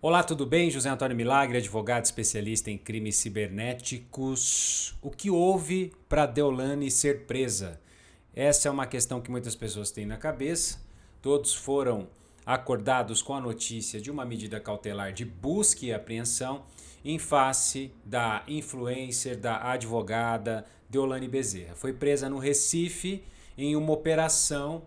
Olá, tudo bem? José Antônio Milagre, advogado especialista em crimes cibernéticos. O que houve para Deolane ser presa? Essa é uma questão que muitas pessoas têm na cabeça. Todos foram acordados com a notícia de uma medida cautelar de busca e apreensão em face da influencer, da advogada Deolane Bezerra. Foi presa no Recife em uma operação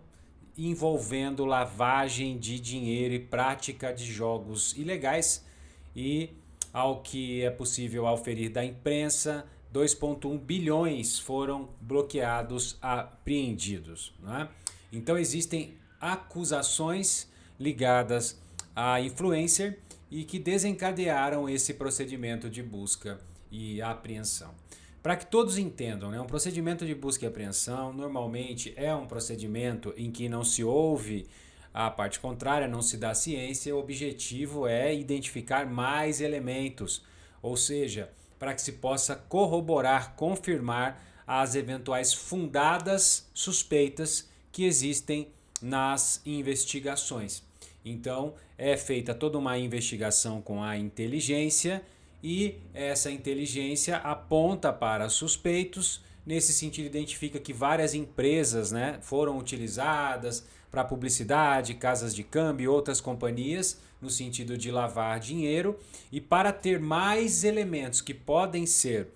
envolvendo lavagem de dinheiro e prática de jogos ilegais e, ao que é possível auferir da imprensa, 2,1 bilhões foram bloqueados, apreendidos. Né? Então existem acusações ligadas à influencer e que desencadearam esse procedimento de busca e apreensão. Para que todos entendam, né, um procedimento de busca e apreensão normalmente é um procedimento em que não se ouve a parte contrária, não se dá ciência, o objetivo é identificar mais elementos, ou seja, para que se possa corroborar, confirmar as eventuais fundadas suspeitas que existem nas investigações. Então, é feita toda uma investigação com a inteligência e essa inteligência aponta para suspeitos. Nesse sentido, identifica que várias empresas, né, foram utilizadas para publicidade, casas de câmbio e outras companhias, no sentido de lavar dinheiro. E para ter mais elementos que podem ser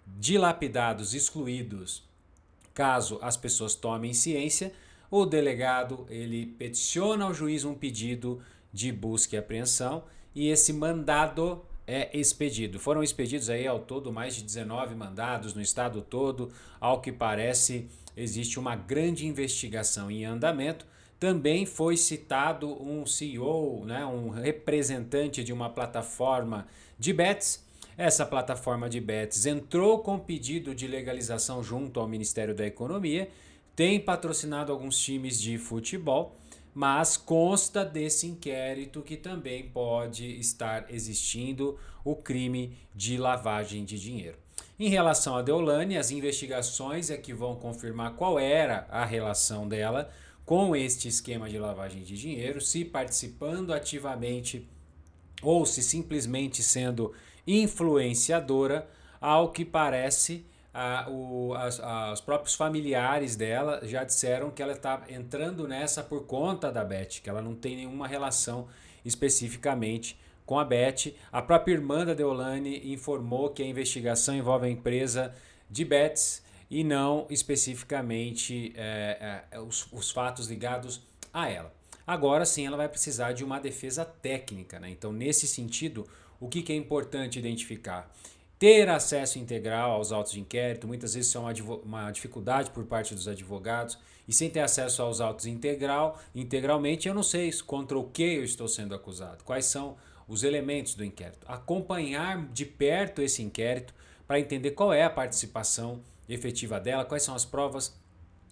dilapidados, excluídos, caso as pessoas tomem ciência, o delegado ele peticiona ao juiz um pedido de busca e apreensão e esse mandado é expedido. Foram expedidos aí ao todo mais de 19 mandados no estado todo. Ao que parece, existe uma grande investigação em andamento. Também foi citado um CEO, né, um representante de uma plataforma de bets. Essa plataforma de bets entrou com pedido de legalização junto ao Ministério da Economia, tem patrocinado alguns times de futebol, mas consta desse inquérito que também pode estar existindo o crime de lavagem de dinheiro. Em relação a Deolane, as investigações é que vão confirmar qual era a relação dela com este esquema de lavagem de dinheiro, se participando ativamente ou se simplesmente sendo influenciadora. Ao que parece, os próprios familiares dela já disseram que ela está entrando nessa por conta da Beth, que ela não tem nenhuma relação especificamente com a Beth. A própria irmã da Deolane informou que a investigação envolve a empresa de bets e não especificamente os fatos ligados a ela. Agora sim, ela vai precisar de uma defesa técnica, né? Então, nesse sentido, o que é importante identificar? Ter acesso integral aos autos de inquérito, muitas vezes isso é uma dificuldade por parte dos advogados, e sem ter acesso aos autos integralmente, eu não sei contra o que eu estou sendo acusado, quais são os elementos do inquérito. Acompanhar de perto esse inquérito para entender qual é a participação efetiva dela, quais são as provas,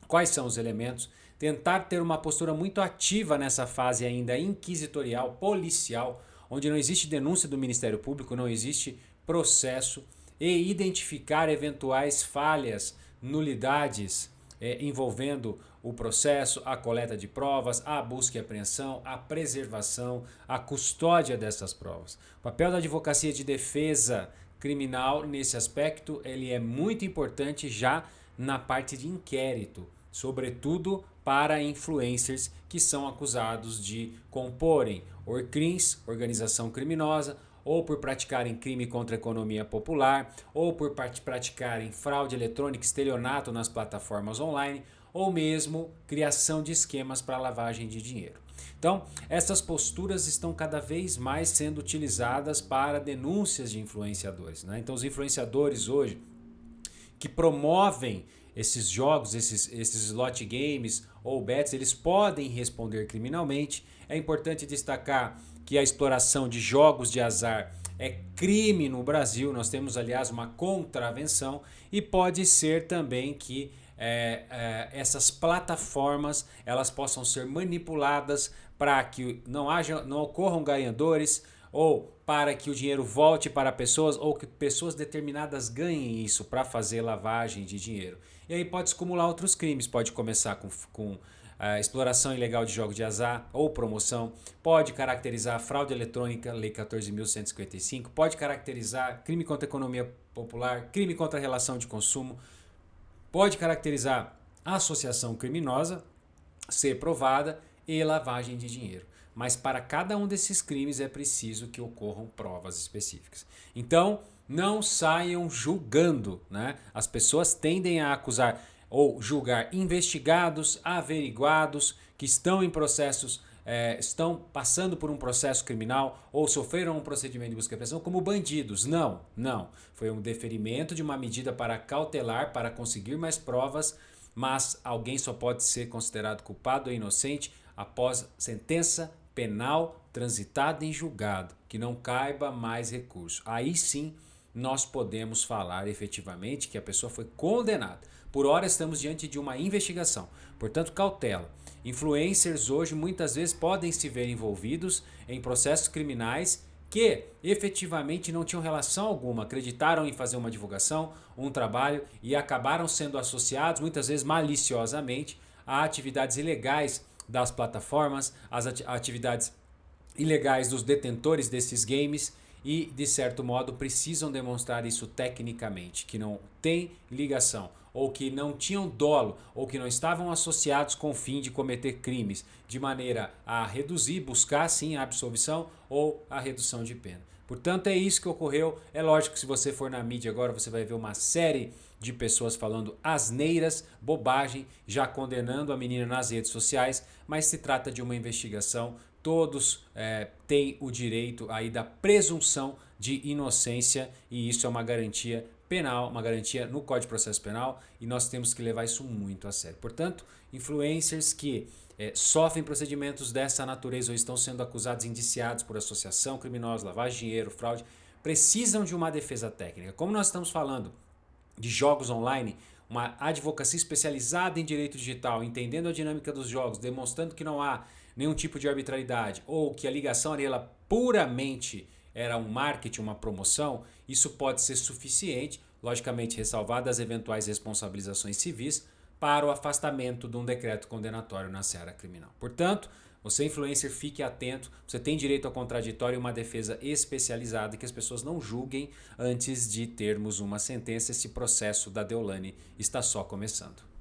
quais são os elementos, tentar ter uma postura muito ativa nessa fase ainda inquisitorial, policial, onde não existe denúncia do Ministério Público, não existe processo, e identificar eventuais falhas, nulidades envolvendo o processo, a coleta de provas, a busca e apreensão, a preservação, a custódia dessas provas. O papel da advocacia de defesa criminal nesse aspecto ele é muito importante já na parte de inquérito, sobretudo para influencers que são acusados de comporem ORCRIMs, organização criminosa, ou por praticarem crime contra a economia popular, ou por praticarem fraude eletrônica, estelionato nas plataformas online, ou mesmo criação de esquemas para lavagem de dinheiro. Então, essas posturas estão cada vez mais sendo utilizadas para denúncias de influenciadores, né? Então, os influenciadores hoje que promovem esses jogos, esses slot games ou bets, eles podem responder criminalmente. É importante destacar que a exploração de jogos de azar é crime no Brasil. Nós temos, aliás, uma contravenção e pode ser também que essas plataformas elas possam ser manipuladas para que não ocorram ganhadores ou para que o dinheiro volte para pessoas ou que pessoas determinadas ganhem isso para fazer lavagem de dinheiro. E aí pode se acumular outros crimes, pode começar com a exploração ilegal de jogos de azar ou promoção, pode caracterizar fraude eletrônica, Lei 14.155, pode caracterizar crime contra a economia popular, crime contra a relação de consumo, pode caracterizar associação criminosa, ser provada, e lavagem de dinheiro. Mas para cada um desses crimes é preciso que ocorram provas específicas. Então, não saiam julgando, né? As pessoas tendem a acusar ou julgar investigados, averiguados, que estão em processos, estão passando por um processo criminal ou sofreram um procedimento de busca e apreensão como bandidos. Não, não. Foi um deferimento de uma medida para cautelar, para conseguir mais provas, mas alguém só pode ser considerado culpado ou inocente após sentença penal transitada em julgado, que não caiba mais recurso. Aí sim nós podemos falar efetivamente que a pessoa foi condenada. Por hora estamos diante de uma investigação, portanto cautela. Influencers hoje muitas vezes podem se ver envolvidos em processos criminais que efetivamente não tinham relação alguma, acreditaram em fazer uma divulgação, um trabalho e acabaram sendo associados, muitas vezes maliciosamente, a atividades ilegais das plataformas, as atividades ilegais dos detentores desses games e, de certo modo, precisam demonstrar isso tecnicamente, que não tem ligação, ou que não tinham dolo, ou que não estavam associados com o fim de cometer crimes, de maneira a reduzir, buscar sim a absolvição ou a redução de pena. Portanto, é isso que ocorreu. É lógico que se você for na mídia agora, você vai ver uma série de pessoas falando asneiras, bobagem, já condenando a menina nas redes sociais, mas se trata de uma investigação. Todos têm o direito aí da presunção de inocência e isso é uma garantia penal, uma garantia no Código de Processo Penal e nós temos que levar isso muito a sério. Portanto, influencers que sofrem procedimentos dessa natureza ou estão sendo acusados, indiciados por associação criminosa, lavagem de dinheiro, fraude, precisam de uma defesa técnica. Como nós estamos falando de jogos online, uma advocacia especializada em direito digital, entendendo a dinâmica dos jogos, demonstrando que não há nenhum tipo de arbitrariedade ou que a ligação ali ela puramente era um marketing, uma promoção, isso pode ser suficiente, logicamente ressalvadas as eventuais responsabilizações civis, para o afastamento de um decreto condenatório na seara criminal. Portanto, você influencer, fique atento, você tem direito ao contraditório e uma defesa especializada, que as pessoas não julguem antes de termos uma sentença. Esse processo da Deolane está só começando.